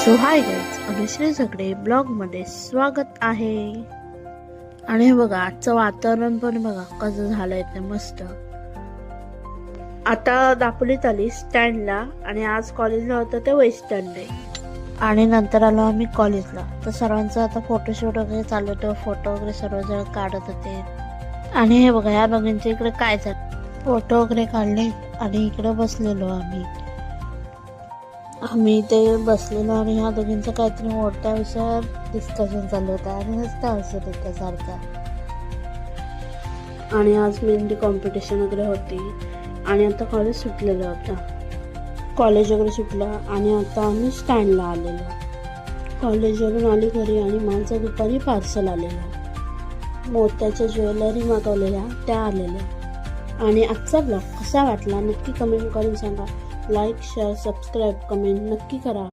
So hi guys, Anushree झगडे ब्लॉगमध्ये स्वागत आहे. आणि हे बघा, आजचं वातावरण पण बघा कसं झालंय ते मस्त. आता दापोलीत आली स्टँडला आणि आज कॉलेजला होतं ते वेस्टर्न डे आणि नंतर आलो आम्ही कॉलेजला. तर सर्वांचं आता फोटोशूट वगैरे चालू होतं, फोटो वगैरे सर्वजण काढत होते. आणि हे बघा, या दोघींच्या इकडे काय झालं, फोटो वगैरे काढले आणि इकडे बसलेलो आम्ही ते बसलेलो आणि ह्या दोघींचं काहीतरी मोठ्या विषयावर डिस्कशन चालू होतं आणि नुसतं हसत होत्या सारखा. आणि आज मेहंदी कॉम्पिटिशन वगैरे होती आणि आता कॉलेज सुटलेलं होतं. कॉलेज वगैरे सुटलं आणि आता आम्ही स्टँडला आलेलो. कॉलेजवरून आली घरी आणि माझं दुपारी पार्सल आलेलं, मोत्याच्या ज्वेलरी मागवलेल्या त्या आलेल्या. आणि आजचा ब्लॉग कसा वाटला नक्की कमेंट करून सांगा. लाईक, शेअर, सबस्क्राईब, कमेंट नक्की करा.